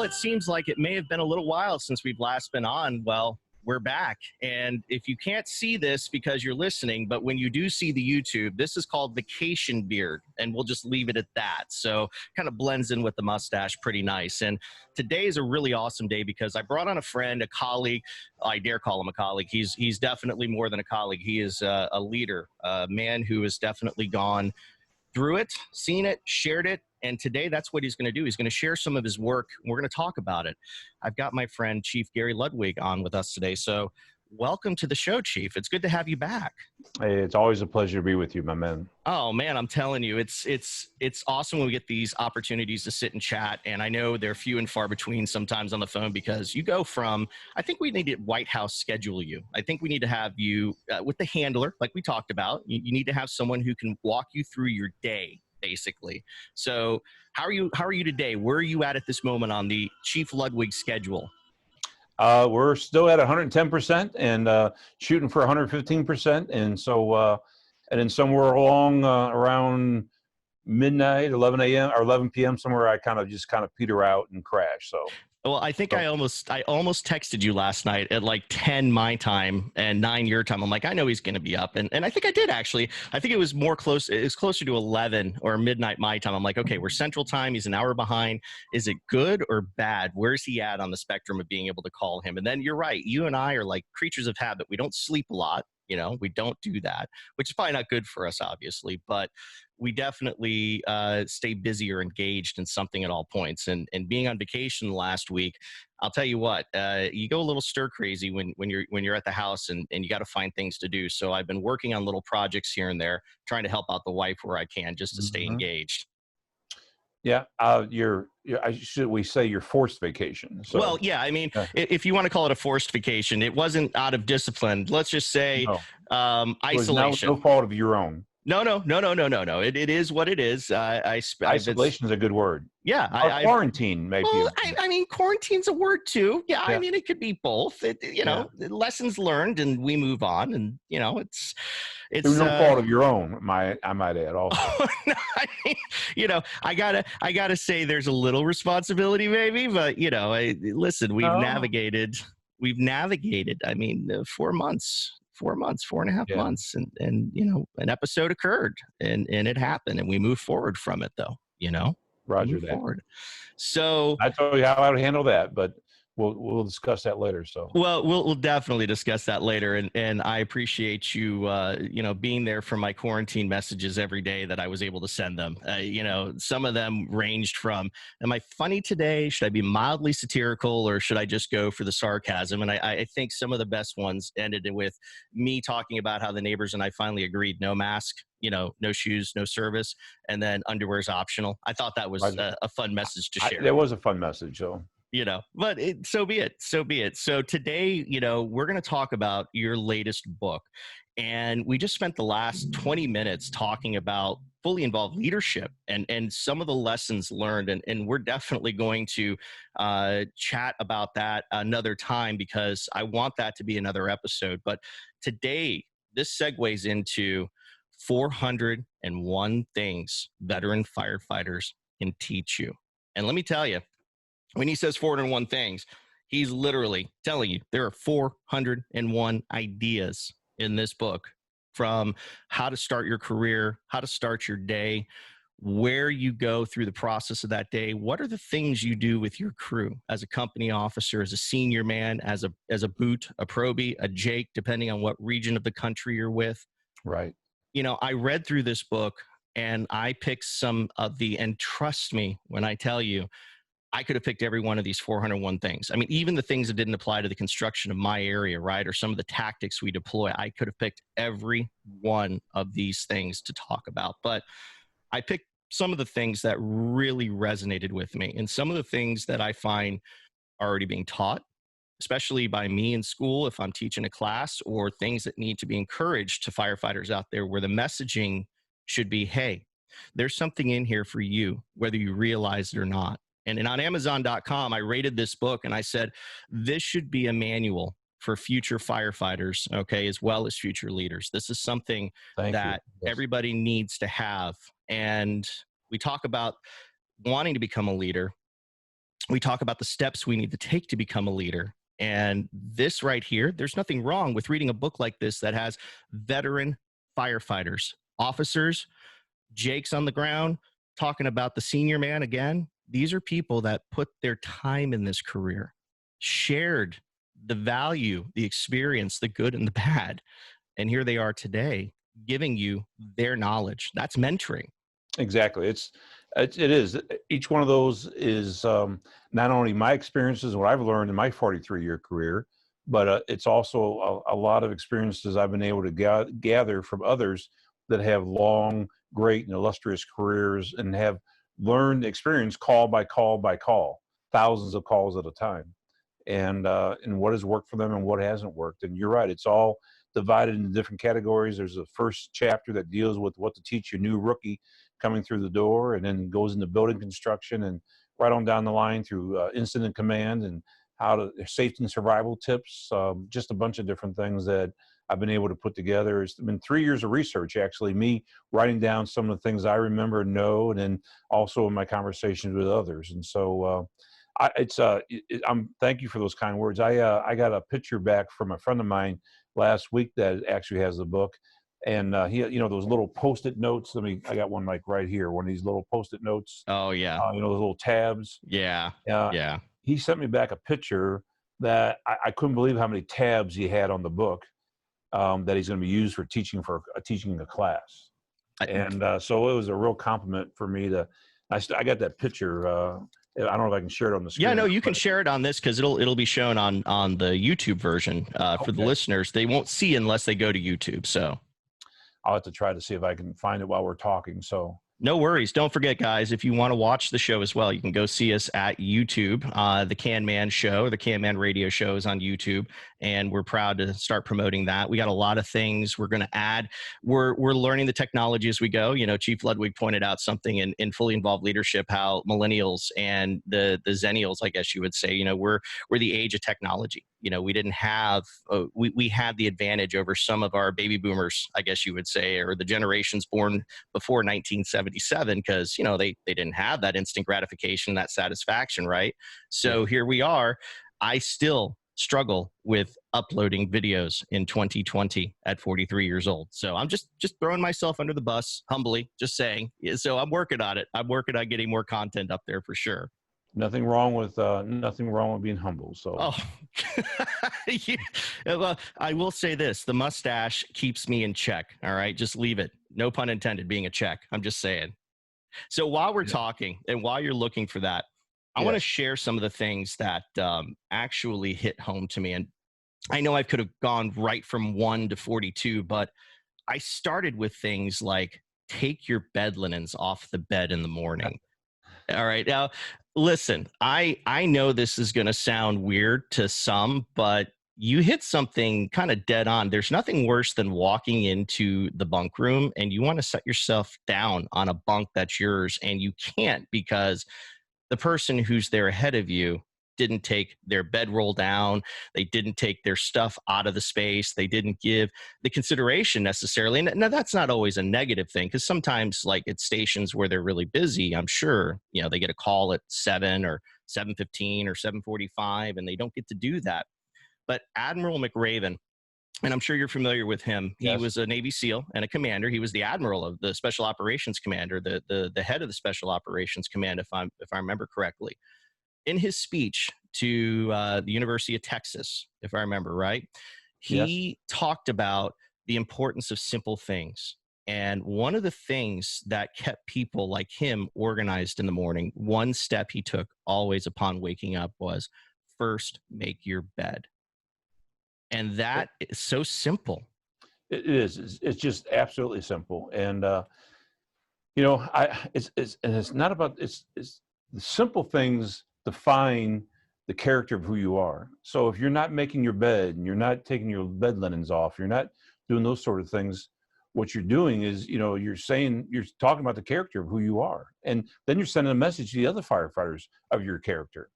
it seems like it may have been a little while since we've last been on. Well, we're back. And if you can't see this because you're listening, but when you do see the YouTube, this is called Vacation Beard, and we'll just leave it at that. So kind of blends in with the mustache pretty nice. And today is a really awesome day because I brought on a friend, a colleague. I dare call him a colleague. He's definitely more than a colleague. He is a leader, a man who has definitely gone through it, seen it, shared it, and today that's what he's going to do. He's going to share some of his work, and we're going to talk about it. I've got my friend Chief Gary Ludwig on with us today, so welcome to the show, Chief. It's good to have you back. Hey, it's always a pleasure to be with you, my man. Oh man, I'm telling you, it's awesome when we get these opportunities to sit and chat. And I know they're few and far between sometimes on the phone because you go from, I think we need to White House schedule you. I think we need to have you with the handler, like we talked about. You need to have someone who can walk you through your day, basically. So how are you today? Where are you at this moment on the Chief Ludwig schedule? We're still at 110% and shooting for 115%. And so, and then somewhere along around midnight, 11 a.m. or 11 p.m. somewhere, I kind of peter out and crash. So. Well, I think I almost texted you last night at like 10 my time and 9 your time. I'm like, I know he's going to be up. And I think I did actually. I think it was closer to 11 or midnight my time. I'm like, okay, we're Central Time. He's an hour behind. Is it good or bad? Where's he at on the spectrum of being able to call him? And then you're right. You and I are like creatures of habit. We don't sleep a lot. You know, we don't do that, which is probably not good for us, obviously, but we definitely stay busy or engaged in something at all points. And being on vacation last week, I'll tell you what, you go a little stir crazy when you're at the house and you got to find things to do. So I've been working on little projects here and there, trying to help out the wife where I can just to stay engaged. Yeah, should we say your forced vacation? So, well, yeah, I mean, if you want to call it a forced vacation, it wasn't out of discipline. Let's just say isolation. No fault of your own. No. It is what it is. Isolation is a good word. Yeah. Quarantine, maybe. Well, I mean, quarantine's a word too. Yeah. I mean, it could be both. Lessons learned and we move on. And, it's Through no fault of your own, I might add also. No, I mean, I gotta say there's a little responsibility maybe, but, listen, we've navigated, I mean, 4 months. 4.5 months. And an episode occurred and it happened and we moved forward from it though, Roger that. Forward. So I told you how I would handle that, but we'll discuss that later. So we'll definitely discuss that later. And I appreciate you, being there for my quarantine messages every day that I was able to send them. Some of them ranged from, am I funny today? Should I be mildly satirical or should I just go for the sarcasm? And I think some of the best ones ended with me talking about how the neighbors and I finally agreed, no mask, no shoes, no service, and then underwear is optional. I thought that was a fun message to share. There was a fun message, so. But so be it. So today, we're going to talk about your latest book. And we just spent the last 20 minutes talking about fully involved leadership and some of the lessons learned. And we're definitely going to chat about that another time because I want that to be another episode. But today, this segues into 401 things veteran firefighters can teach you. And let me tell you, when he says 401 things, he's literally telling you there are 401 ideas in this book, from how to start your career, how to start your day, where you go through the process of that day. What are the things you do with your crew as a company officer, as a senior man, as a boot, a probie, a Jake, depending on what region of the country you're with. Right. I read through this book and I picked some of and trust me when I tell you, I could have picked every one of these 401 things. I mean, even the things that didn't apply to the construction of my area, right? Or some of the tactics we deploy, I could have picked every one of these things to talk about. But I picked some of the things that really resonated with me and some of the things that I find are already being taught, especially by me in school if I'm teaching a class, or things that need to be encouraged to firefighters out there where the messaging should be, hey, there's something in here for you, whether you realize it or not. And on Amazon.com, I rated this book and I said, this should be a manual for future firefighters, okay, as well as future leaders. This is something that everybody needs to have. And we talk about wanting to become a leader. We talk about the steps we need to take to become a leader. And this right here, there's nothing wrong with reading a book like this that has veteran firefighters, officers, Jake's on the ground talking about the senior man again. These are people that put their time in this career, shared the value, the experience, the good and the bad. And here they are today giving you their knowledge. That's mentoring. Exactly. It is. Each one of those is not only my experiences and what I've learned in my 43-year career, but it's also a lot of experiences I've been able to gather from others that have long, great, and illustrious careers and have learned experience call by call by call, thousands of calls at a time, and what has worked for them and what hasn't worked. And you're right. It's all divided into different categories. There's a first chapter that deals with what to teach your new rookie coming through the door, and then goes into building construction, and right on down the line through incident command and how to safety and survival tips, just a bunch of different things that I've been able to put together. It's been 3 years of research, actually, me writing down some of the things I remember and know, and then also in my conversations with others. And so thank you for those kind words. I got a picture back from a friend of mine last week that actually has the book. And he, those little Post-it notes. I got one like right here, one of these little Post-it notes. Oh, yeah. Those little tabs. Yeah. Uh, Yeah. he sent me back a picture that I couldn't believe how many tabs he had on the book that he's going to be used for teaching a class. And so it was a real compliment for me to. I got that picture. I don't know if I can share it on the screen. Yeah, no, you can share it on this because it'll be shown on the YouTube version for the listeners. They won't see unless they go to YouTube. So I'll have to try to see if I can find it while we're talking. So no worries. Don't forget, guys, if you want to watch the show as well, you can go see us at YouTube. The Can Man Show, the Can Man Radio Show is on YouTube, and we're proud to start promoting that. We got a lot of things we're going to add. We're learning the technology as we go. Chief Ludwig pointed out something in Fully Involved Leadership, how millennials and the Zennials, I guess you would say, we're the age of technology. We didn't have, we had the advantage over some of our baby boomers, I guess you would say, or the generations born before 1977, because, they didn't have that instant gratification, that satisfaction, right? So here we are. I still struggle with uploading videos in 2020 at 43 years old. So I'm just throwing myself under the bus, humbly, just saying. So I'm working on it. I'm working on getting more content up there for sure. Nothing wrong with being humble. So, yeah. Well, I will say this: the mustache keeps me in check. All right, just leave it. No pun intended. Being a check. I'm just saying. So while we're talking and while you're looking for that, I want to share some of the things that actually hit home to me. And I know I could have gone right from 1 to 42, but I started with things like take your bed linens off the bed in the morning. All right. Now, listen, I know this is going to sound weird to some, but you hit something kind of dead on. There's nothing worse than walking into the bunk room and you want to set yourself down on a bunk that's yours, and you can't because the person who's there ahead of you didn't take their bedroll down. They didn't take their stuff out of the space. They didn't give the consideration necessarily. And now that's not always a negative thing, because sometimes, like at stations where they're really busy, I'm sure, they get a call at 7 or 7:15 or 7:45, and they don't get to do that. But Admiral McRaven, and I'm sure you're familiar with him. He was a Navy SEAL and a commander. He was the admiral of the Special Operations Commander, the head of the Special Operations Command, if I remember correctly. In his speech to the University of Texas, if I remember right, he talked about the importance of simple things. And one of the things that kept people like him organized in the morning, one step he took always upon waking up was first make your bed. And that is so simple. It is. It's just absolutely simple. And, it's not about, it's the simple things define the character of who you are. So if you're not making your bed and you're not taking your bed linens off, you're not doing those sort of things, what you're doing is, you're talking about the character of who you are. And then you're sending a message to the other firefighters of your character.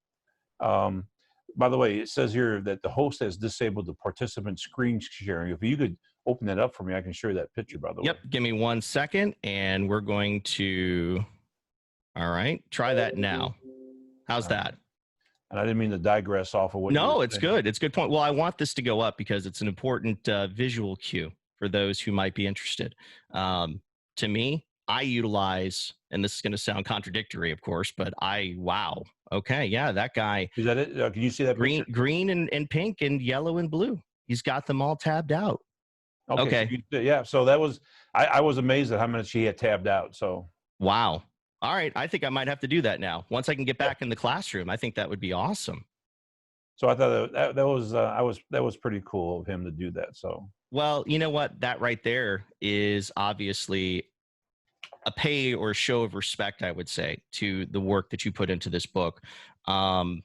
By the way, it says here that the host has disabled the participant screen sharing. If you could open that up for me, I can share that picture, by the way. Yep. Give me 1 second, and we're going to, all right, try that now. How's that? And I didn't mean to digress off of what you were No, it's saying. good. It's a good point. Well, I want this to go up because it's an important visual cue for those who might be interested. Um, to me, I utilize, and this is going to sound contradictory, of course, but wow, okay, yeah, that guy, Is that it? Can you see that green, picture? green and pink and yellow and blue. He's got them all tabbed out. Okay, so Okay, yeah, so that was I was amazed at how much he had tabbed out. So wow. All right, I think I might have to do that now. Once I can get yeah, back in the classroom, I think that would be awesome. so I thought that was that was pretty cool of him to do that. So Well, you know what? That right there is obviously a pay or show of respect, I would say, to the work that you put into this book. Um,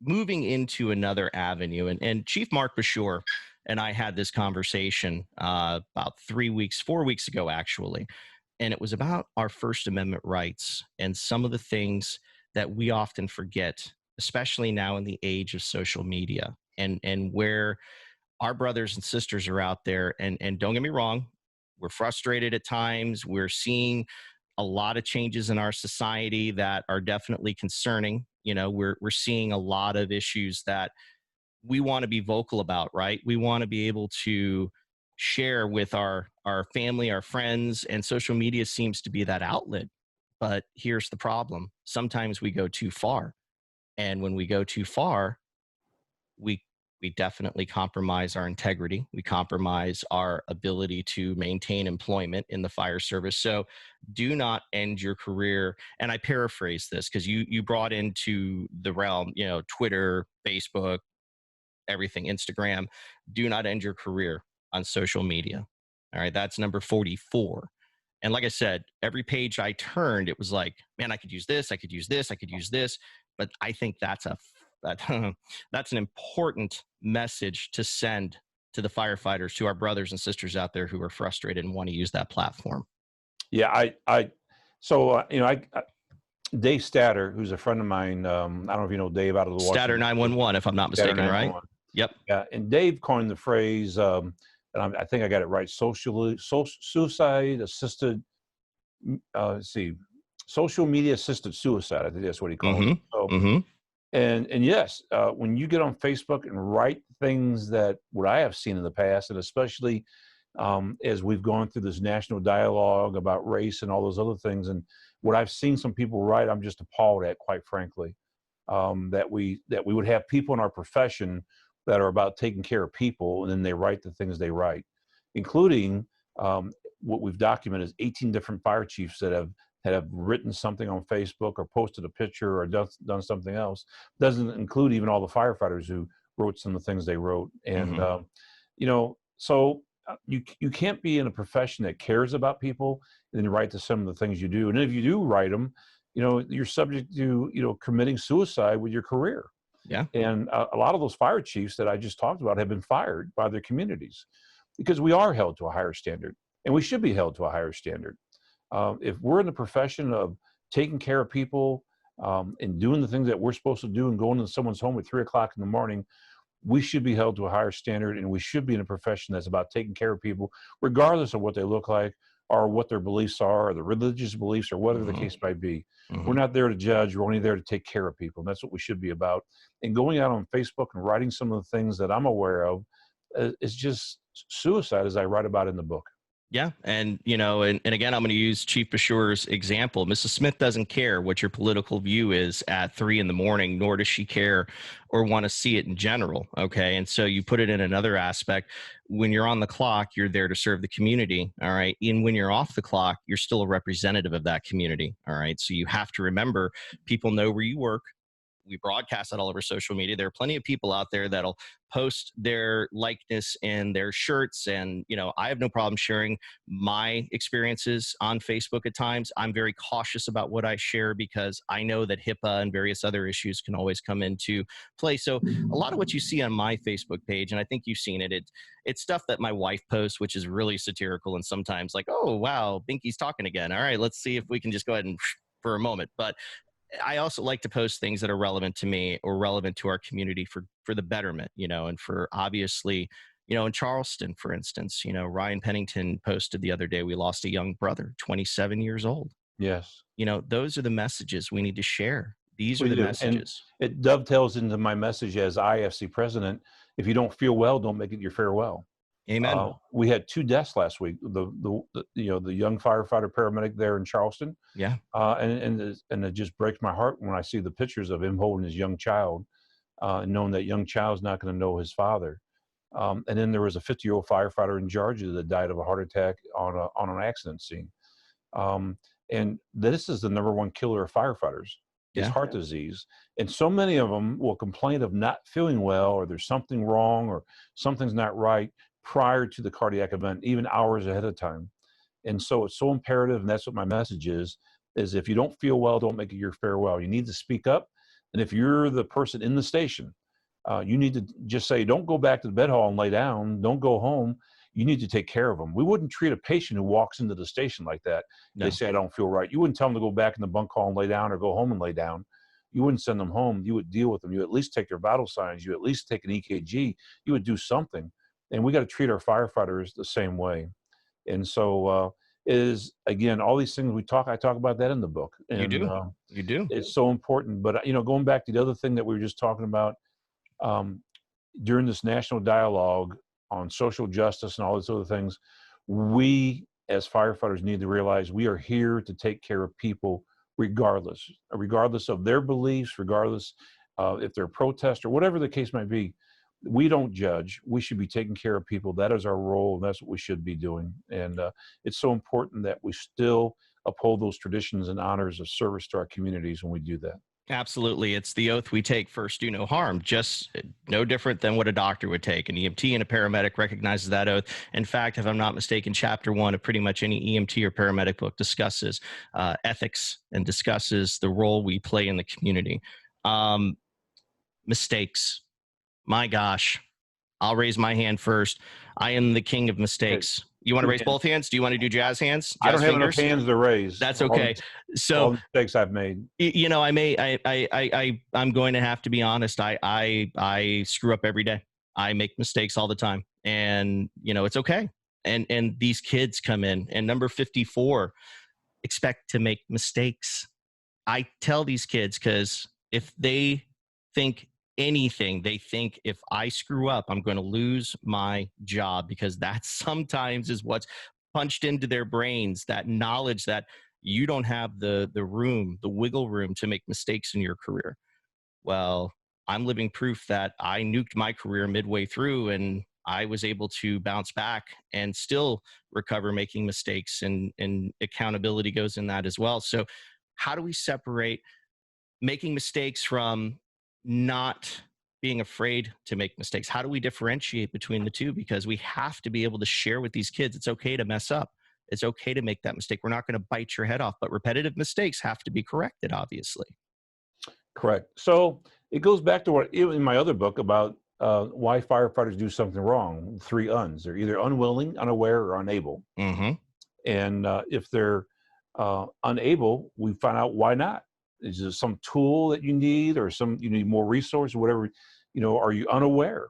Moving into another avenue, and Chief Mark Bashore and I had this conversation about 3 weeks, 4 weeks ago, actually, and it was about our First Amendment rights and some of the things that we often forget, especially now in the age of social media, and where our brothers and sisters are out there. And don't get me wrong, we're frustrated at times. We're seeing a lot of changes in our society that are definitely concerning. You know, we're seeing a lot of issues that we want to be vocal about, right? We want to be able to share with our family, our friends, and social media seems to be that outlet. But here's the problem. Sometimes we go too far. And when we go too far, we we definitely compromise our integrity. We compromise our ability to maintain employment in the fire service. So do not end your career. And I paraphrase this because you brought into the realm, you know, Twitter, Facebook, everything, Instagram. Do not end your career on social media. All right, that's number 44. And like I said, every page I turned, it was like, man, I could use this, I could use this, I could use this. But I think that, that's an important message to send to the firefighters, to our brothers and sisters out there who are frustrated and want to use that platform. yeah, I so you know I Dave Statter, who's a friend of mine. I don't know if you know Dave out of the Statter Washington State. 911, if I'm not Statter mistaken, right? 911. Yep. Yeah, and Dave coined the phrase, and I think I got it right. Suicide assisted. Let's see, social media assisted suicide. I think that's what he calls Mm-hmm. it. So, Mm-hmm. and yes, when you get on Facebook and write things that what I have seen in the past, and especially as we've gone through this national dialogue about race and all those other things, and what I've seen some people write, I'm just appalled at, quite frankly, that we would have people in our profession that are about taking care of people, and then they write the things they write, including what we've documented is 18 different fire chiefs that have written something on Facebook or posted a picture or done something else. Doesn't include even all the firefighters who wrote some of the things they wrote. And Mm-hmm. you know, so you can't be in a profession that cares about people and then write to some of the things you do. And if you do write them, you know, you're subject to, you know, committing suicide with your career. Yeah. And a lot of those fire chiefs that I just talked about have been fired by their communities because we are held to a higher standard, and we should be held to a higher standard. If we're in the profession of taking care of people and doing the things that we're supposed to do and going into someone's home at 3 o'clock in the morning, we should be held to a higher standard, and we should be in a profession that's about taking care of people, regardless of what they look like or what their beliefs are, or the religious beliefs, or whatever the Mm-hmm. case might be. We're Mm-hmm. not there to judge. We're only there to take care of people. And that's what we should be about. And going out on Facebook and writing some of the things that I'm aware of is just suicide, as I write about in the book. Yeah. And, you know, and again, I'm going to use Chief Bashore's example. Mrs. Smith doesn't care what your political view is at 3 a.m, nor does she care or want to see it in general. Okay. And so you put it in another aspect. When you're on the clock, you're there to serve the community. All right. And when you're off the clock, you're still a representative of that community. All right. So you have to remember people know where you work. We broadcast that all over social media. There are plenty of people out there that'll post their likeness and their shirts. And, you know, I have no problem sharing my experiences on Facebook at times. I'm very cautious about what I share because I know that HIPAA and various other issues can always come into play. So a lot of what you see on my Facebook page, and I think you've seen it, it's stuff that my wife posts, which is really satirical and sometimes like, oh, wow, Binky's talking again. All right, let's see if we can just go ahead and for a moment. But I also like to post things that are relevant to me or relevant to our community for the betterment, you know, and for obviously, you know, in Charleston, for instance, you know, Ryan Pennington posted the other day, we lost a young brother, 27 years old. Yes. You know, those are the messages we need to share. These are We the do, and messages. it dovetails into my message as IFC president. If you don't feel well, don't make it your farewell. Amen. We had 2 deaths last week. The young firefighter paramedic there in Charleston, Yeah. and it just breaks my heart when I see the pictures of him holding his young child, and knowing that young child's not going to know his father. And then there was a 50-year-old firefighter in Georgia that died of a heart attack on an accident scene. Um, and this is the number one killer of firefighters is Yeah. heart disease. And so many of them will complain of not feeling well, or there's something wrong, or something's not right prior to the cardiac event, even hours ahead of time. And so it's so imperative, and that's what my message is if you don't feel well, don't make it your farewell. You need to speak up. And if you're the person in the station, you need to just say, don't go back to the bed hall and lay down. Don't go home. You need to take care of them. We wouldn't treat a patient who walks into the station like that. They No. say, I don't feel right. You wouldn't tell them to go back in the bunk hall and lay down, or go home and lay down. You wouldn't send them home. You would deal with them. You at least take their vital signs. You at least take an EKG. You would do something. And we got to treat our firefighters the same way. And so is again, all these things I talk about that in the book. You And do. You do. it's so important. But, going back to the other thing that we were just talking about, um, during this national dialogue on social justice and all these other things, we as firefighters need to realize we are here to take care of people regardless of their beliefs, regardless if they're protest or whatever the case might be. We don't judge. We should be taking care of people. That is our role, and that's what we should be doing. And it's so important that we still uphold those traditions and honors of service to our communities when we do that. Absolutely. It's the oath we take: first, do no harm. Just no different than what a doctor would take. An EMT and a paramedic recognizes that oath. In fact, if I'm not mistaken, chapter 1 of pretty much any EMT or paramedic book discusses ethics and discusses the role we play in the community. Mistakes. My gosh, I'll raise my hand first. I am the king of mistakes. You want to raise both hands? Do you want to do jazz hands? I don't Jazz have enough fingers? hands to raise. That's okay. All So the mistakes I've made. I'm going to have to be honest. I screw up every day. I make mistakes all the time, and it's okay. And these kids come in, and number 54 expect to make mistakes. I tell these kids, because if they think anything, they think if I screw up, I'm going to lose my job, because that sometimes is what's punched into their brains, that knowledge that you don't have the wiggle room to make mistakes in your career. Well, I'm living proof that I nuked my career midway through, and I was able to bounce back and still recover making mistakes, and accountability goes in that as well. So how do we separate making mistakes from not being afraid to make mistakes? How do we differentiate between the two? Because we have to be able to share with these kids, it's okay to mess up. It's okay to make that mistake. We're not going to bite your head off, but repetitive mistakes have to be corrected, obviously. Correct. So it goes back to what in my other book about why firefighters do something wrong. 3 uns. They're either unwilling, unaware, or unable. Mm-hmm. And if they're unable, we find out why not. Is there some tool that you need, or you need more resource, or whatever? Are you unaware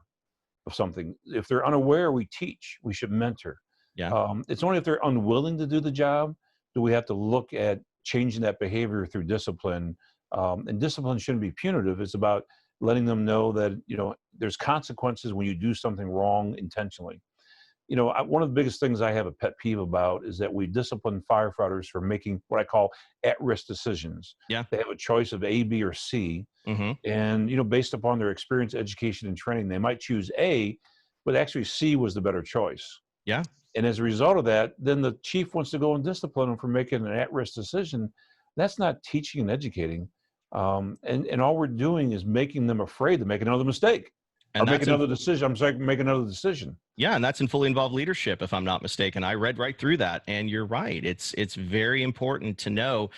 of something? If they're unaware, we teach. We should mentor. Yeah. It's only if they're unwilling to do the job do we have to look at changing that behavior through discipline. And discipline shouldn't be punitive. It's about letting them know that there's consequences when you do something wrong intentionally. One of the biggest things I have a pet peeve about is that we discipline firefighters for making what I call at-risk decisions. Yeah. They have a choice of A, B, or C. Mm-hmm. And, based upon their experience, education, and training, they might choose A, but actually C was the better choice. Yeah. And as a result of that, then the chief wants to go and discipline them for making an at-risk decision. That's not teaching and educating. And all we're doing is making them afraid to make another mistake. And or make another decision. I'm sorry, make another decision. Yeah, and that's in fully involved leadership, if I'm not mistaken. I read right through that, and you're right. It's very important to know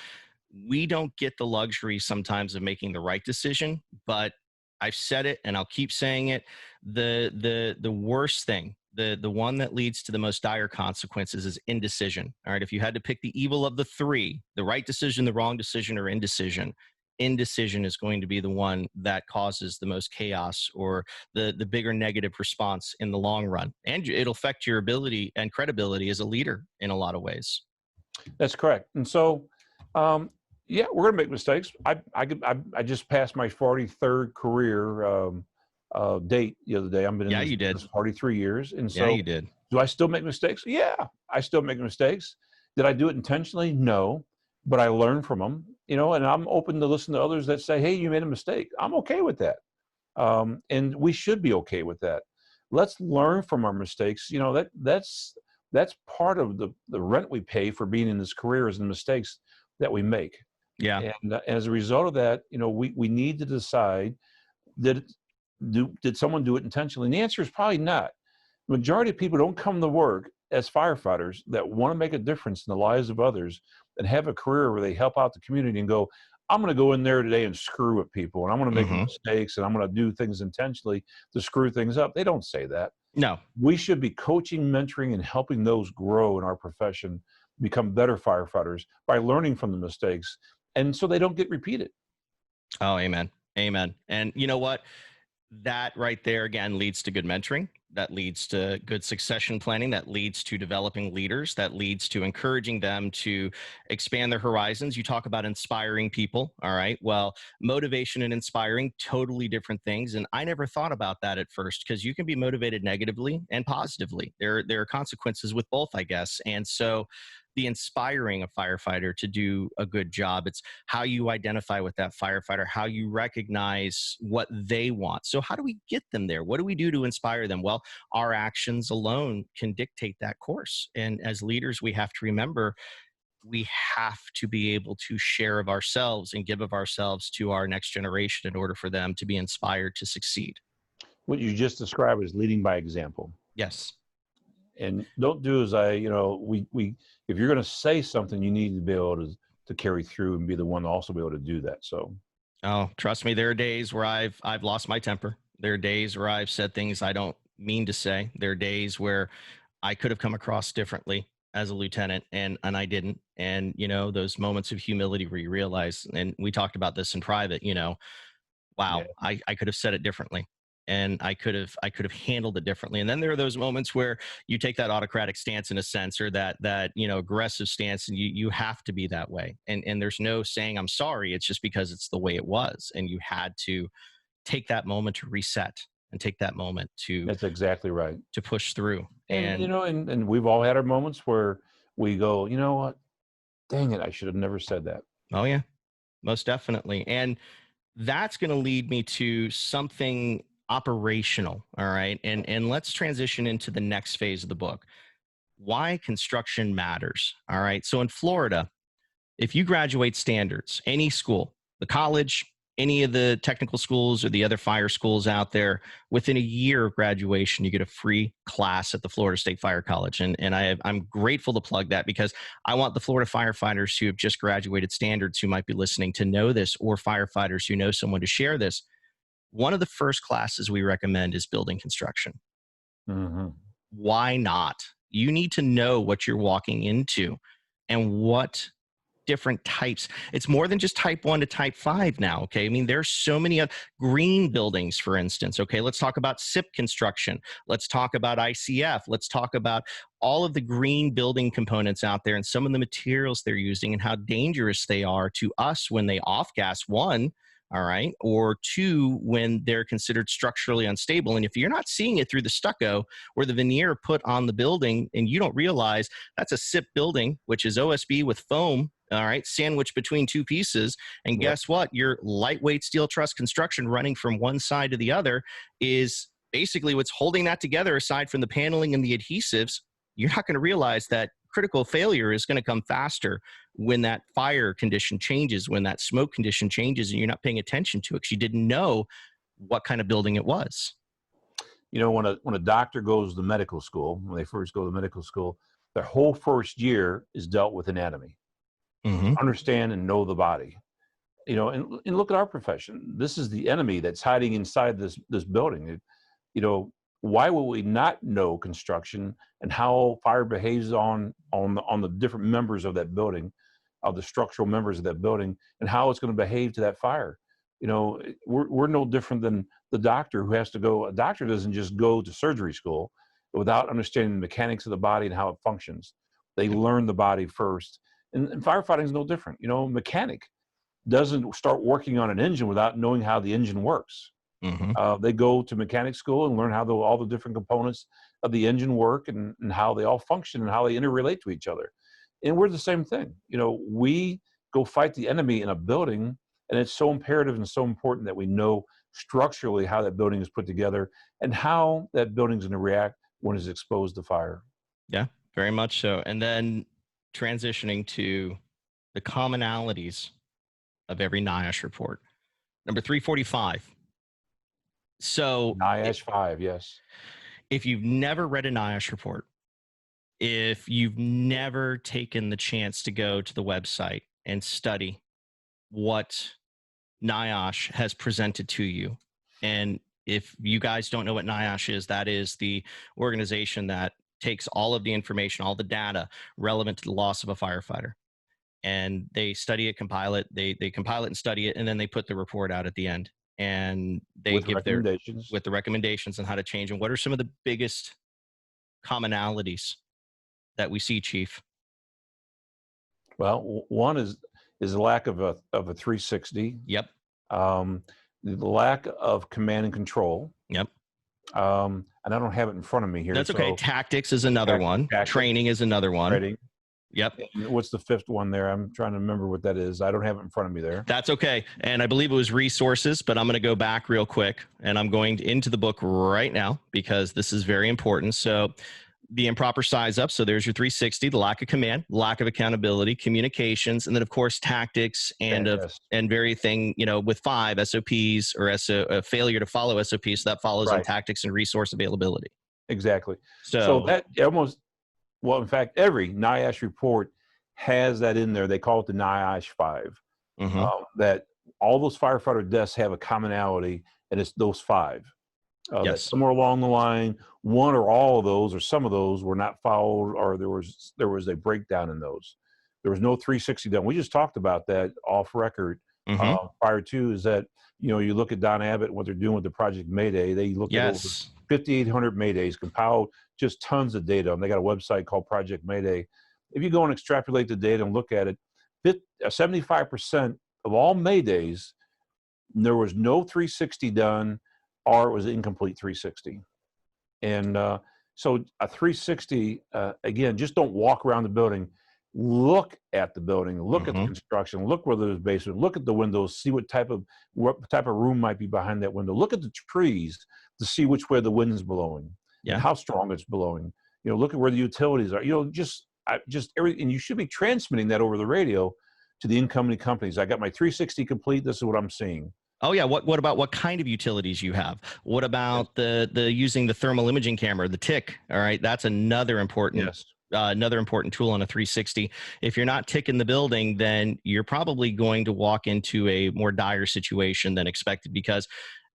we don't get the luxury sometimes of making the right decision, but I've said it and I'll keep saying it. The worst thing, the one that leads to the most dire consequences, is indecision. All right, if you had to pick the evil of the 3, the right decision, the wrong decision, or indecision is going to be the one that causes the most chaos, or the bigger negative response in the long run. And it'll affect your ability and credibility as a leader in a lot of ways. That's correct. And so Yeah, we're gonna make mistakes. I just passed my 43rd career date the other day. I've been in Yeah, this you did. business 43 years, and Yeah, so you did. do I still make mistakes? Yeah, I still make mistakes. Did I do it intentionally? No, but I learn from them. And I'm open to listen to others that say, "Hey, you made a mistake." I'm okay with that, and we should be okay with that. Let's learn from our mistakes. That's part of the rent we pay for being in this career is the mistakes that we make. Yeah. And as a result of that, we need to decide, did did someone do it intentionally? And the answer is probably not. Majority of people don't come to work as firefighters that want to make a difference in the lives of others and have a career where they help out the community and go, I'm going to go in there today and screw with people, and I'm going to make Hmm. mistakes, and I'm going to do things intentionally to screw things up. They don't say that. No. We should be coaching, mentoring, and helping those grow in our profession, become better firefighters by learning from the mistakes, and so they don't get repeated. Oh, amen. Amen. And you know what? That right there again leads to good mentoring. That leads to good succession planning. That leads to developing leaders. That leads to encouraging them to expand their horizons. You talk about inspiring people. All right. Well, motivation and inspiring, totally different things. And I never thought about that at first because you can be motivated negatively and positively. There are consequences with both, I guess. And so the inspiring a firefighter to do a good job. It's how you identify with that firefighter, how you recognize what they want. So, how do we get them there? What do we do to inspire them? Well, our actions alone can dictate that course. And as leaders, we have to remember we have to be able to share of ourselves and give of ourselves to our next generation in order for them to be inspired to succeed. What you just described is leading by example. Yes. And don't do as we if you're going to say something, you need to be able to carry through and be the one to also be able to do that. So Oh, trust me, there are days where I've lost my temper. There are days where I've said things I don't mean to say. There are days where I could have come across differently as a lieutenant and I didn't. And those moments of humility where you realize, and we talked about this in private, yeah, wow, I could have said it differently. And I could have handled it differently. And then there are those moments where you take that autocratic stance in a sense, or that aggressive stance, and you have to be that way. And there's no saying I'm sorry. It's just because it's the way it was, and you had to take that moment to reset and take that moment to that's exactly right. push through. And And and we've all had our moments where we go, you know what? Dang it, I should have never said that. oh yeah, most definitely. And that's going to lead me to something operational. All right. And let's transition into the next phase of the book. Why construction matters. All right. So in Florida, if you graduate standards, any school, the college, any of the technical schools or the other fire schools out there, within a year of graduation, you get a free class at the Florida State Fire College. I'm grateful to plug that because I want the Florida firefighters who have just graduated standards who might be listening to know this, or firefighters who know someone to share this. One of the first classes we recommend is building construction. Hmm. Why not? You need to know what you're walking into and what different types. It's more than just type 1 to type 5 now. Okay. I mean, there's so many green buildings, for instance. Okay. Let's talk about SIP construction. Let's talk about ICF. Let's talk about all of the green building components out there and some of the materials they're using and how dangerous they are to us when they off gas, one. All right. Or two, when they're considered structurally unstable. And if you're not seeing it through the stucco or the veneer put on the building and you don't realize that's a SIP building, which is OSB with foam, all right, sandwiched between two pieces. And Yep. guess what? Your lightweight steel truss construction running from one side to the other is basically what's holding that together, aside from the paneling and the adhesives. You're not going to realize that critical failure is going to come faster when that fire condition changes, when that smoke condition changes, and you're not paying attention to it because you didn't know what kind of building it was. When a doctor goes to medical school, when they first go to medical school, their whole first year is dealt with anatomy, Mm-hmm. understand and know the body. And look at our profession. This is the enemy that's hiding inside this building. Why would we not know construction and how fire behaves on the different members of that building, of the structural members of that building, and how it's going to behave to that fire? We're no different than the doctor who has to go. A doctor doesn't just go to surgery school without understanding the mechanics of the body and how it functions. They learn the body first, and firefighting is no different. Mechanic. doesn't start working on an engine without knowing how the engine works. Hmm. They go to mechanic school and learn how all the different components of the engine work, and how they all function and how they interrelate to each other. And we're the same thing. We go fight the enemy in a building, and it's so imperative and so important that we know structurally how that building is put together and how that building is going to react when it's exposed to fire. Yeah, very much so. And then transitioning to the commonalities of every NIOSH report. Number 345. So NIOSH 5, yes. if you've never read a NIOSH report, if you've never taken the chance to go to the website and study what NIOSH has presented to you, and if you guys don't know what NIOSH is, that is the organization that takes all of the information, all the data relevant to the loss of a firefighter, and they study it, compile it, they compile it and study it, and then they put the report out at the end, and they With give recommendations. with the recommendations on how to change. And what are some of the biggest commonalities that we see, Chief? Well, one is the lack of a 360. Yep. The lack of command and control. Yep. And I don't have it in front of me here. That's okay. Tactics is another one. Training is another one. Training. Yep. And what's the fifth one there? I'm trying to remember what that is. I don't have it in front of me there. That's okay. And I believe it was resources, but I'm going to go back real quick, and I'm going into the book right now because this is very important. So the improper size up. So there's your 360, the lack of command, lack of accountability, communications, and then of course tactics and very thing, with 5 SOPs or a failure to follow SOPs. So that follows on tactics and resource availability. Exactly. So that almost, well, in fact, every NIOSH report has that in there. They call it the NIOSH 5. That all those firefighter deaths have a commonality, and it's those 5. That somewhere along the line, one or all of those or some of those were not followed, or there was a breakdown in those. There was no 360 done. We just talked about that off record prior to, is that, you look at Don Abbott and what they're doing with the Project Mayday. They look at over 5,800 Maydays, compiled just tons of data. And they got a website called Project Mayday. If you go and extrapolate the data and look at it, 75% of all Maydays, there was no 360 done, or it was incomplete 360. And so a 360, again, just don't walk around the building. Look at the building, look at the construction, look where there's basement, look at the windows, see what type of room might be behind that window. Look at the trees to see which way the wind is blowing, and how strong it's blowing. Look at where the utilities are. Just everything. And you should be transmitting that over the radio to the incoming companies. I got my 360 complete. This is what I'm seeing. Oh yeah. What about what kind of utilities you have? What about the using the thermal imaging camera, the TIC? All right, that's another important tool on a 360. If you're not ticking the building, then you're probably going to walk into a more dire situation than expected, because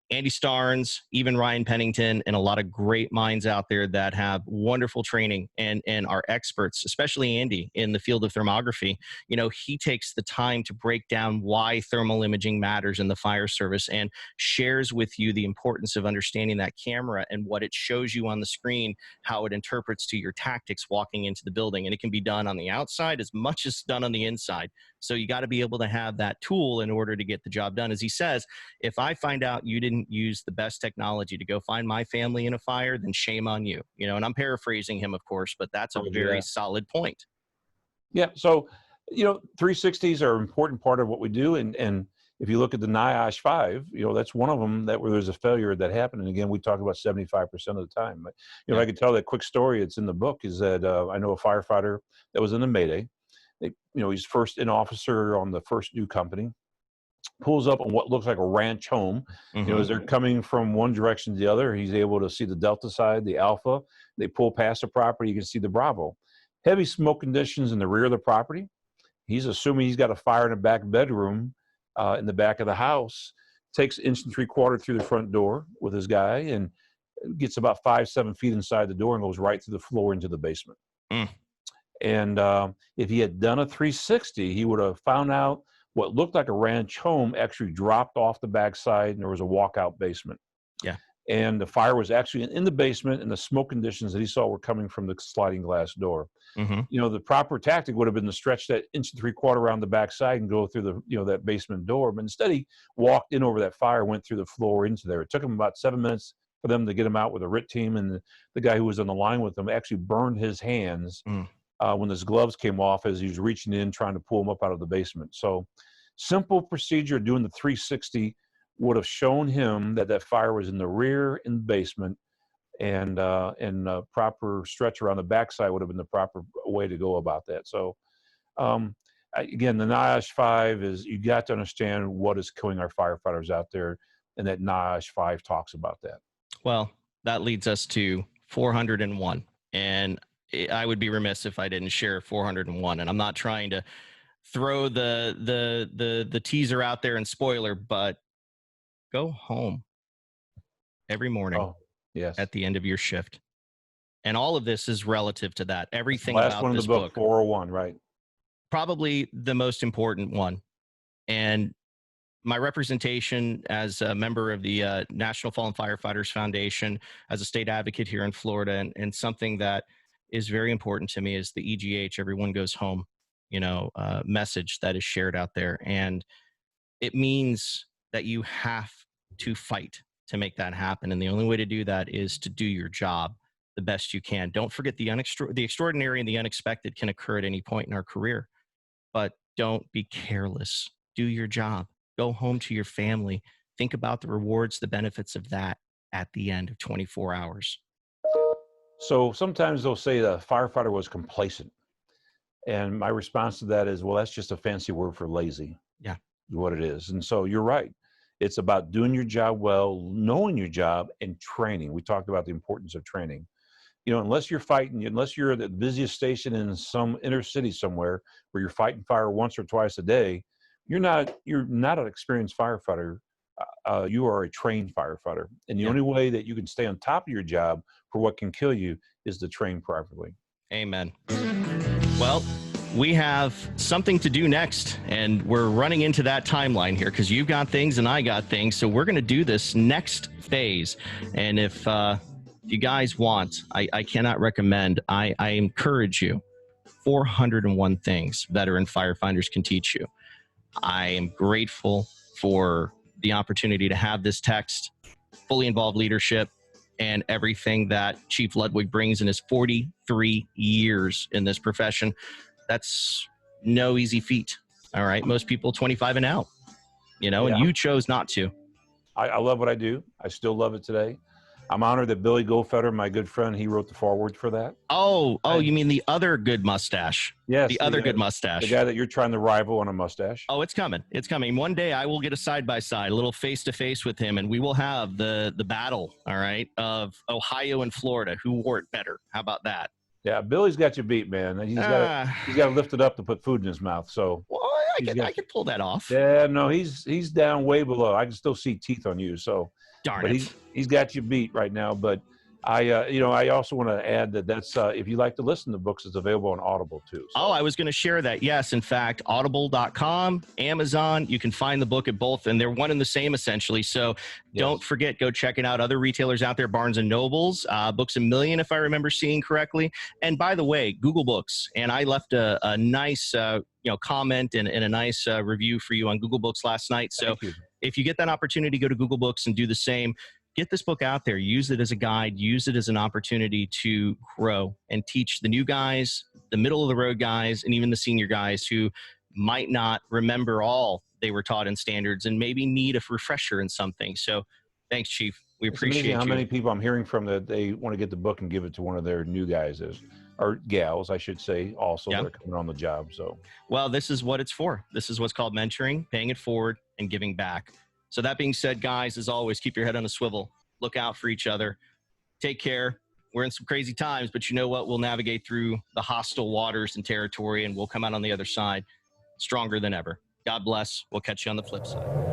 Andy Starnes, even Ryan Pennington, and a lot of great minds out there that have wonderful training and are experts, especially Andy in the field of thermography. He takes the time to break down why thermal imaging matters in the fire service and shares with you the importance of understanding that camera and what it shows you on the screen, how it interprets to your tactics walking into the building. And it can be done on the outside as much as done on the inside. So you got to be able to have that tool in order to get the job done. As he says, if I find out you didn't use the best technology to go find my family in a fire, then shame on you. And I'm paraphrasing him, of course, but that's a very solid point. Yeah. So, 360s are an important part of what we do. And if you look at the NIOSH 5, that's one of them where there's a failure that happened. And again, we talk about 75% of the time. But, I could tell that quick story. It's in the book, is that I know a firefighter that was in the Mayday. He's first in officer on the first new company, pulls up on what looks like a ranch home. As they're coming from one direction to the other, he's able to see the Delta side, the Alpha. They pull past the property, you can see the Bravo. Heavy smoke conditions in the rear of the property. He's assuming he's got a fire in the back bedroom, in the back of the house. Takes 1 3/4 inches through the front door with his guy, and gets about 5-7 feet inside the door and goes right through the floor into the basement. And if he had done a 360, he would have found out what looked like a ranch home actually dropped off the backside, and there was a walkout basement. Yeah. and the fire was actually in the basement, and the smoke conditions that he saw were coming from the sliding glass door. Mm-hmm. You know, the proper tactic would have been to stretch that 1.75 inches around the backside and go through the, you know, that basement door. But instead, he walked in over that fire, went through the floor into there. It took him about 7 minutes for them to get him out with a RIT team, and the guy who was on the line with him actually burned his hands when his gloves came off as he was reaching in trying to pull him up out of the basement. So, simple procedure, doing the 360 would have shown him that that fire was in the rear in the basement, and proper stretch around the backside would have been the proper way to go about that. So, again, the NIOSH 5 is, you got to understand what is killing our firefighters out there, and that NIOSH 5 talks about that. Well, that leads us to 401, and I would be remiss if I didn't share 401. And I'm not trying to throw the teaser out there and spoiler, but go home every morning. Oh, yes. At the end of your shift. And all of this is relative to that. Everything last about one in this the book, 401, right? Probably the most important one. And my representation as a member of the National Fallen Firefighters Foundation, as a state advocate here in Florida, and something that is very important to me is the EGH, everyone goes home, you know, message that is shared out there. And it means that you have to fight to make that happen. And the only way to do that is to do your job the best you can. Don't forget the extraordinary and the unexpected can occur at any point in our career, but don't be careless. Do your job. Go home to your family. Think about the rewards, the benefits of that at the end of 24 hours. So sometimes they'll say the firefighter was complacent. And my response to that is, well, that's just a fancy word for lazy. Yeah. Is what it is. And so you're right. It's about doing your job well, knowing your job, and training. We talked about the importance of training. You know, unless you're fighting, unless you're at the busiest station in some inner city somewhere where you're fighting fire once or twice a day, you're not an experienced firefighter. You are a trained firefighter. And the only way that you can stay on top of your job for what can kill you is to train properly. Amen. Well, we have something to do next, and we're running into that timeline here because you've got things and I got things. So we're going to do this next phase. And if you guys want, I cannot recommend, I encourage you, 401 things veteran firefighters can teach you. I am grateful for the opportunity to have this text, fully involved leadership, and everything that Chief Ludwig brings in his 43 years in this profession. That's no easy feat. All right. Most people 25 and out, you know, and you chose not to. I love what I do. I still love it today. I'm honored that Billy Goldfeder, my good friend, he wrote the foreword for that. Oh, you mean the other good mustache? Yes. The other good mustache. The guy that you're trying to rival on a mustache. Oh, it's coming. It's coming. One day I will get a side-by-side, a little face-to-face with him, and we will have the battle, all right, of Ohio and Florida. Who wore it better? How about that? Yeah, Billy's got you beat, man. He's got to lift it up to put food in his mouth. So well, I can pull that off. Yeah, no, he's down way below. I can still see teeth on you. So darn but it. He's got you beat right now. But I also want to add that that's if you like to listen to books, it's available on Audible too. So. Oh, I was going to share that. Yes, in fact, audible.com, Amazon, you can find the book at both, and they're one and the same essentially. So don't forget, go check it out. Other retailers out there, Barnes and Nobles, Books A Million, if I remember seeing correctly. And by the way, Google Books, and I left a nice comment and a nice review for you on Google Books last night. So if you get that opportunity, go to Google Books and do the same. Get this book out there. Use it as a guide. Use it as an opportunity to grow and teach the new guys, the middle of the road guys, and even the senior guys who might not remember all they were taught in standards and maybe need a refresher in something. So thanks, Chief. We appreciate you. How many people I'm hearing from that they want to get the book and give it to one of their new guys or gals, I should say, also that are coming on the job. So, well, this is what it's for. This is what's called mentoring, paying it forward, and giving back. So that being said, guys, as always, keep your head on a swivel. Look out for each other. Take care. We're in some crazy times, but you know what? We'll navigate through the hostile waters and territory, and we'll come out on the other side stronger than ever. God bless. We'll catch you on the flip side.